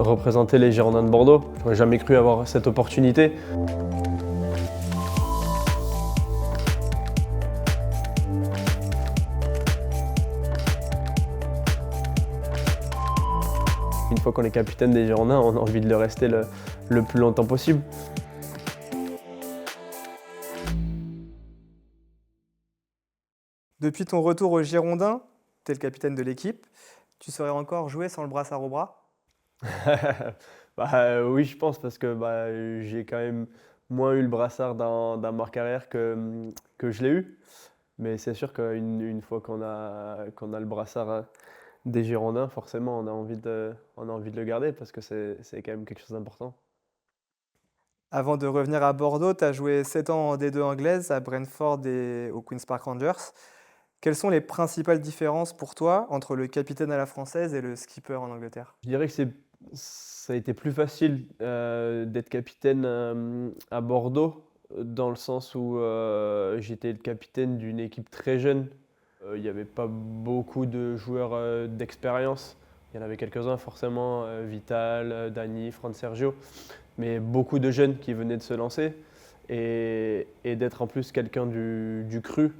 représenter les Girondins de Bordeaux. Je n'aurais jamais cru avoir cette opportunité. Une fois qu'on est capitaine des Girondins, on a envie de le rester le plus longtemps possible. Depuis ton retour aux Girondins, tu es le capitaine de l'équipe. Tu saurais encore jouer sans le brassard au bras? Oui, je pense parce que j'ai quand même moins eu le brassard dans ma carrière que je l'ai eu. Mais c'est sûr qu'une fois qu'on a le brassard des Girondins, forcément, on a envie de le garder parce que c'est quand même quelque chose d'important. Avant de revenir à Bordeaux, tu as joué 7 ans en D2 anglaise à Brentford et au Queen's Park Rangers. Quelles sont les principales différences pour toi entre le capitaine à la française et le skipper en Angleterre? Je dirais que ça a été plus facile d'être capitaine à Bordeaux, dans le sens où j'étais le capitaine d'une équipe très jeune. Il n'y avait pas beaucoup de joueurs d'expérience. Il y en avait quelques-uns forcément, Vital, Dani, Fran Sergio, mais beaucoup de jeunes qui venaient de se lancer. Et d'être en plus quelqu'un du cru,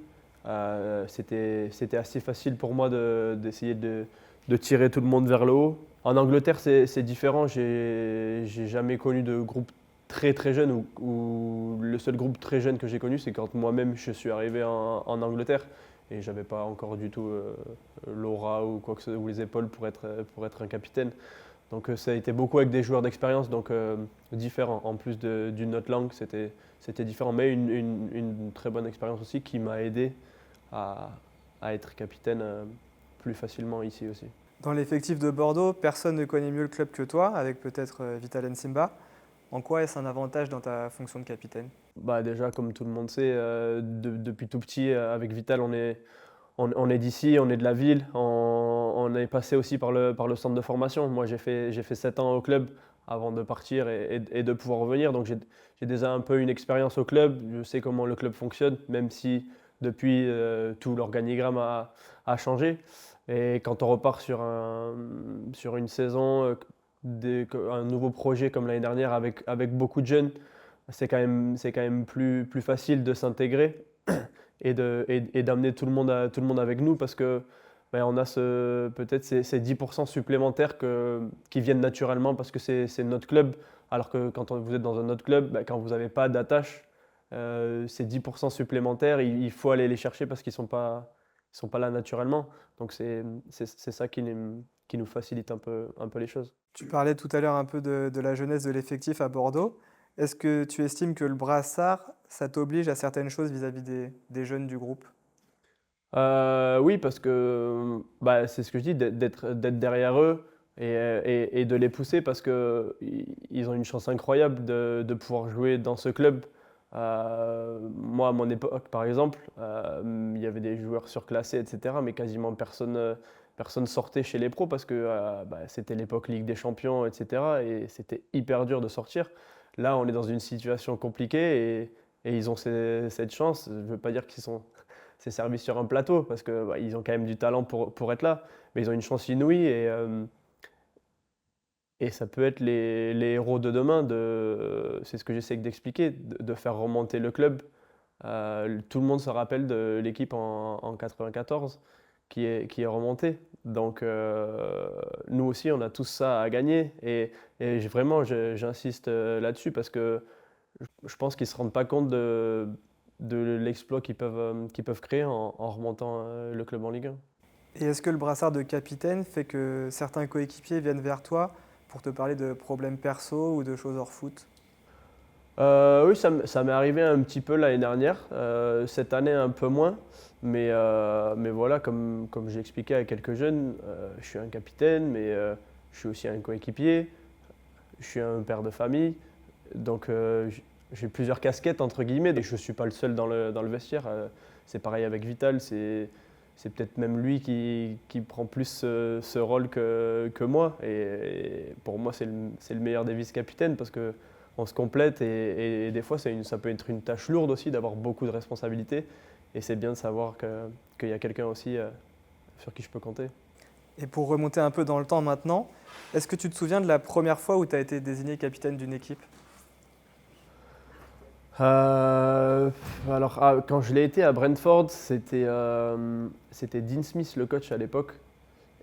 c'était assez facile pour moi d'essayer de tirer tout le monde vers le haut. En Angleterre, c'est différent. J'ai jamais connu de groupe très très jeune où le seul groupe très jeune que j'ai connu, c'est quand moi-même je suis arrivé en Angleterre et j'avais pas encore du tout l'aura ou quoi que ce, ou les épaules pour être un capitaine. Donc ça a été beaucoup avec des joueurs d'expérience, donc différents. En plus d'une autre langue, c'était différent, mais une très bonne expérience aussi qui m'a aidé à, à être capitaine plus facilement ici aussi. Dans l'effectif de Bordeaux, personne ne connaît mieux le club que toi, avec peut-être Vital Nsimba. En quoi est-ce un avantage dans ta fonction de capitaine? Déjà, comme tout le monde sait, depuis tout petit, avec Vital, on est d'ici, on est de la ville, on est passé aussi par le centre de formation. Moi, j'ai fait 7 ans au club avant de partir et de pouvoir revenir. Donc, j'ai déjà un peu une expérience au club. Je sais comment le club fonctionne, même si depuis, tout l'organigramme a changé. Et quand on repart sur une saison, un nouveau projet comme l'année dernière avec beaucoup de jeunes, c'est quand même plus facile de s'intégrer et d'amener tout le monde avec nous parce que on a peut-être ces 10% supplémentaires qui viennent naturellement parce que c'est notre club. Alors que quand vous êtes dans un autre club, quand vous n'avez pas d'attache, ces 10% supplémentaires, il faut aller les chercher parce qu'ils sont pas là naturellement. Donc c'est ça qui nous facilite un peu les choses. Tu parlais tout à l'heure un peu de la jeunesse de l'effectif à Bordeaux. Est-ce que tu estimes que le brassard, ça t'oblige à certaines choses vis-à-vis des jeunes du groupe? Oui, parce que c'est ce que je dis, d'être derrière eux et de les pousser parce qu'ils ont une chance incroyable de pouvoir jouer dans ce club. Moi, à mon époque, par exemple, il y avait des joueurs surclassés, etc., mais quasiment personne sortait chez les pros parce que c'était l'époque Ligue des Champions, etc., et c'était hyper dur de sortir. Là, on est dans une situation compliquée et ils ont cette chance. Je ne veux pas dire c'est servi sur un plateau parce que ils ont quand même du talent pour être là, mais ils ont une chance inouïe et ça peut être les héros de demain. C'est ce que j'essaie d'expliquer, de faire remonter le club. Tout le monde se rappelle de l'équipe en 94 qui est remontée. Donc nous aussi, on a tous ça à gagner et vraiment, j'insiste là-dessus parce que je pense qu'ils ne se rendent pas compte de l'exploit qu'ils peuvent créer en remontant le club en Ligue 1. Et est-ce que le brassard de capitaine fait que certains coéquipiers viennent vers toi pour te parler de problèmes perso ou de choses hors foot? Oui, ça m'est arrivé un petit peu l'année dernière, cette année un peu moins, mais voilà, comme j'ai expliqué à quelques jeunes, je suis un capitaine, mais je suis aussi un coéquipier, je suis un père de famille, donc j'ai plusieurs casquettes entre guillemets, et je ne suis pas le seul dans le vestiaire. C'est pareil avec Vital, c'est peut-être même lui qui prend plus ce rôle que moi, et pour moi c'est le meilleur des vice-capitaines parce que on se complète et des fois ça peut être une tâche lourde aussi d'avoir beaucoup de responsabilités et c'est bien de savoir qu'il y a quelqu'un aussi sur qui je peux compter. Et pour remonter un peu dans le temps maintenant, Est-ce que tu te souviens de la première fois où tu as été désigné capitaine d'une équipe? Euh, alors, quand je l'ai été à Brentford, c'était Dean Smith, le coach à l'époque.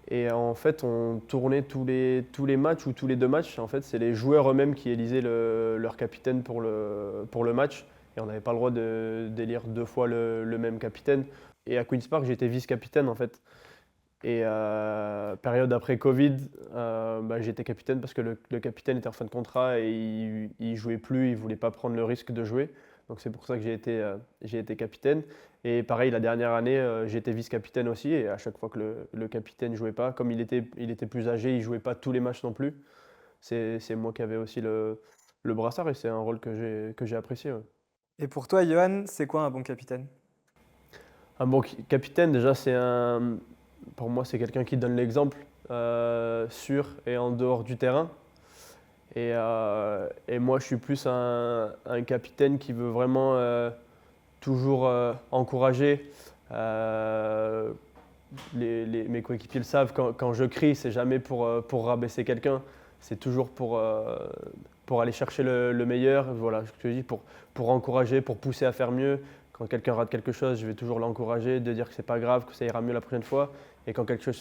Et en fait, on tournait tous les matchs ou tous les deux matchs. En fait, c'est les joueurs eux-mêmes qui élisaient leur capitaine pour le match. Et on n'avait pas le droit d'élire deux fois le même capitaine. Et à Queen's Park, j'étais vice-capitaine en fait. Et période après Covid, bah, j'étais capitaine parce que le capitaine était en fin de contrat et il jouait plus, il voulait pas prendre le risque de jouer. Donc c'est pour ça que j'ai été capitaine. Et pareil, la dernière année, j'étais vice-capitaine aussi. Et à chaque fois que le capitaine jouait pas, comme il était plus âgé, il jouait pas tous les matchs non plus. C'est moi qui avais aussi le brassard et c'est un rôle que j'ai apprécié. Ouais. Et pour toi, Johan, c'est quoi un bon capitaine? Un bon capitaine, déjà, pour moi, c'est quelqu'un qui donne l'exemple sur et en dehors du terrain. Et moi, je suis plus un capitaine qui veut vraiment toujours encourager. Euh, mes coéquipiers le savent, quand je crie, c'est jamais pour rabaisser quelqu'un, c'est toujours pour aller chercher le meilleur. Voilà, je te dis, pour encourager, pour pousser à faire mieux. Quand quelqu'un rate quelque chose, je vais toujours l'encourager, de dire que c'est pas grave, que ça ira mieux la prochaine fois. Et quand quelqu'un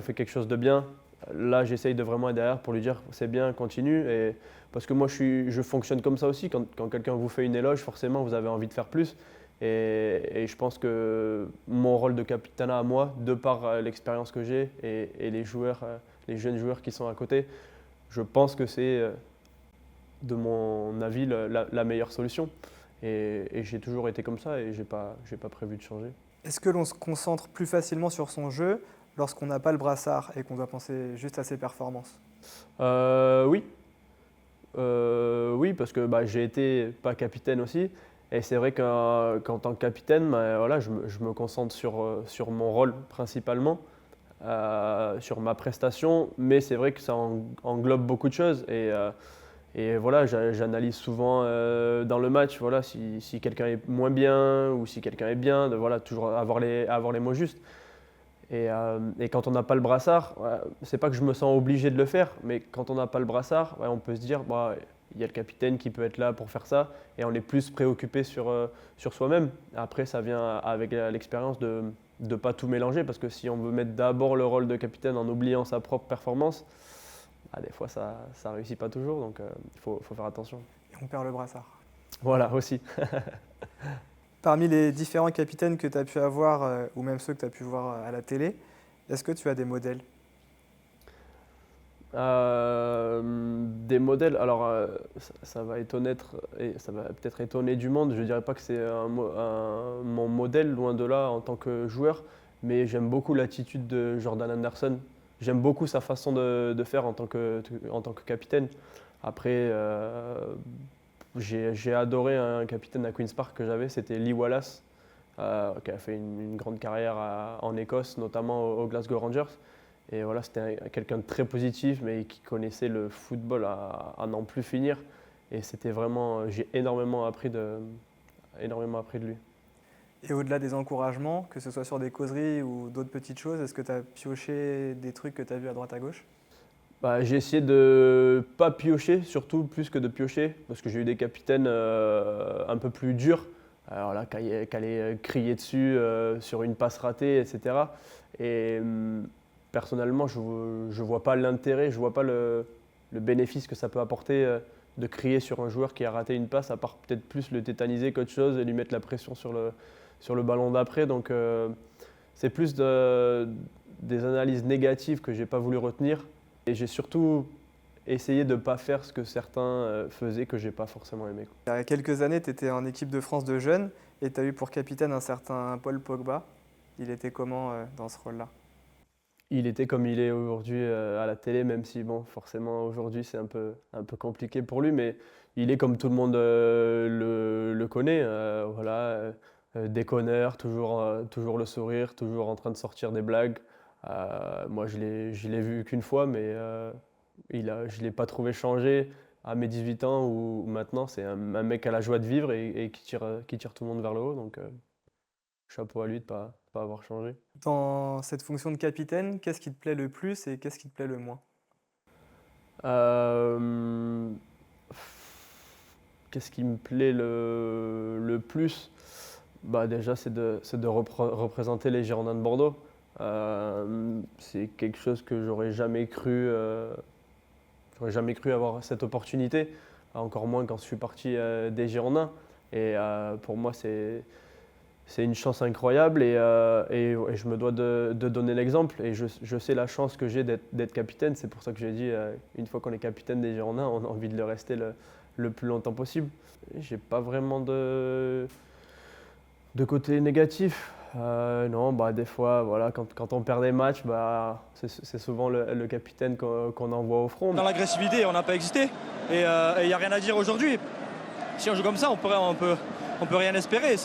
fait quelque chose de bien, là, j'essaye de vraiment être derrière pour lui dire c'est bien, continue. Et, parce que moi, je fonctionne comme ça aussi. Quand quelqu'un vous fait une éloge, forcément, vous avez envie de faire plus. Et je pense que mon rôle de capitana à moi, de par l'expérience que j'ai et les joueurs, les jeunes joueurs qui sont à côté, je pense que c'est, de mon avis, la meilleure solution. Et j'ai toujours été comme ça et j'ai pas prévu de changer. Est-ce que l'on se concentre plus facilement sur son jeu lorsqu'on n'a pas le brassard et qu'on doit penser juste à ses performances? Oui, oui, parce que bah, j'ai été pas capitaine aussi. Et c'est vrai qu'en tant que capitaine, bah, voilà, je me concentre sur mon rôle principalement, sur ma prestation. Mais c'est vrai que ça englobe beaucoup de choses. Et voilà, j'analyse souvent dans le match, voilà, si quelqu'un est moins bien ou si quelqu'un est bien, de voilà, toujours avoir les mots justes. Et quand on n'a pas le brassard, ouais, c'est pas que je me sens obligé de le faire, mais quand on n'a pas le brassard, ouais, on peut se dire, bah, il y a le capitaine qui peut être là pour faire ça, et on est plus préoccupé sur soi-même. Après, ça vient avec l'expérience de ne pas tout mélanger, parce que si on veut mettre d'abord le rôle de capitaine en oubliant sa propre performance, ah, des fois ça ne réussit pas toujours, donc il faut faire attention. Et on perd le brassard. Voilà, aussi. Parmi les différents capitaines que tu as pu avoir, ou même ceux que tu as pu voir à la télé, est-ce que tu as des modèles? Des modèles, alors ça va étonner, et ça va peut-être étonner du monde, je ne dirais pas que c'est mon modèle, loin de là en tant que joueur, mais j'aime beaucoup l'attitude de Jordan Anderson. J'aime beaucoup sa façon de faire en tant que capitaine. Après, j'ai adoré un capitaine à Queen's Park que j'avais, c'était Lee Wallace, qui a fait une grande carrière en Écosse, notamment au Glasgow Rangers. Et voilà, c'était quelqu'un de très positif, mais qui connaissait le football à n'en plus finir. Et c'était vraiment, j'ai énormément appris de lui. Et au-delà des encouragements, que ce soit sur des causeries ou d'autres petites choses, est-ce que tu as pioché des trucs que tu as vus à droite à gauche? Bah, j'ai essayé de pas piocher, surtout plus que de piocher, parce que j'ai eu des capitaines un peu plus durs, alors là, qui allaient crier dessus sur une passe ratée, etc. Et personnellement, je ne vois pas l'intérêt, je ne vois pas le bénéfice que ça peut apporter de crier sur un joueur qui a raté une passe, à part peut-être plus le tétaniser qu'autre chose et lui mettre la pression sur le ballon d'après. Donc c'est plus des analyses négatives que j'ai pas voulu retenir. Et j'ai surtout essayé de ne pas faire ce que certains faisaient que j'ai pas forcément aimé. Il y a quelques années, tu étais en équipe de France de jeunes et tu as eu pour capitaine un certain Paul Pogba. Il était comment dans ce rôle-là? Il était comme il est aujourd'hui à la télé, même si bon, forcément aujourd'hui c'est un peu compliqué pour lui, mais il est comme tout le monde le connaît. Voilà, déconneur, toujours le sourire, toujours en train de sortir des blagues. Moi je l'ai vu qu'une fois, mais je ne l'ai pas trouvé changé à mes 18 ans où maintenant c'est un mec à la joie de vivre et qui tire tout le monde vers le haut. Donc chapeau à lui de pas avoir changé. Dans cette fonction de capitaine, qu'est-ce qui te plaît le plus et qu'est-ce qui te plaît le moins? Euh, Qu'est-ce qui me plaît le plus? Bah déjà, c'est de représenter les Girondins de Bordeaux. C'est quelque chose que j'aurais jamais cru avoir cette opportunité, encore moins quand je suis parti des Girondins. Et pour moi, c'est une chance incroyable et je me dois de donner l'exemple. Et je sais la chance que j'ai d'être capitaine. C'est pour ça que j'ai dit, une fois qu'on est capitaine des Girondins, on a envie de le rester le plus longtemps possible. J'ai pas vraiment de côté négatif. Non, bah, des fois, voilà, quand on perd des matchs, bah, c'est souvent le capitaine qu'on envoie au front. Dans l'agressivité, on n'a pas existé. Et il n'y a rien à dire aujourd'hui. Si on joue comme ça, on peut rien espérer.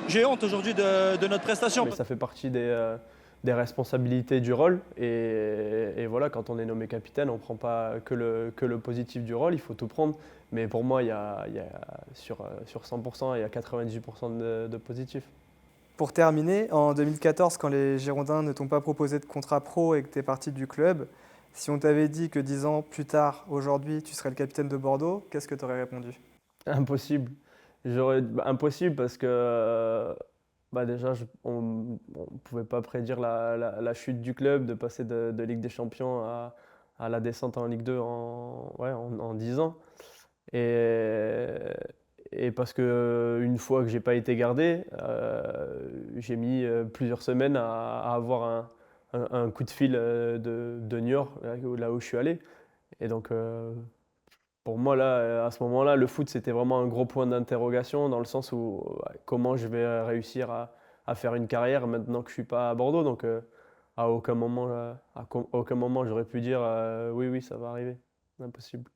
J'ai honte aujourd'hui de notre prestation. Mais ça fait partie des responsabilités du rôle. Et voilà, quand on est nommé capitaine, on ne prend pas que le positif du rôle, il faut tout prendre. Mais pour moi, sur 100%, il y a 98% de positif. Pour terminer, en 2014, quand les Girondins ne t'ont pas proposé de contrat pro et que tu es parti du club, si on t'avait dit que 10 ans plus tard, aujourd'hui, tu serais le capitaine de Bordeaux, qu'est-ce que tu aurais répondu? Impossible. Impossible parce que bah déjà, on ne pouvait pas prédire la chute du club, de passer de Ligue des Champions à la descente en Ligue 2 en 10 ans. Et, et parce que une fois que j'ai pas été gardé, j'ai mis plusieurs semaines à avoir un coup de fil de Niort, là où je suis allé. Et donc, pour moi, là, à ce moment-là, le foot, c'était vraiment un gros point d'interrogation dans le sens où comment je vais réussir à faire une carrière maintenant que je suis pas à Bordeaux. Donc, aucun moment, j'aurais pu dire oui, oui, ça va arriver. Impossible.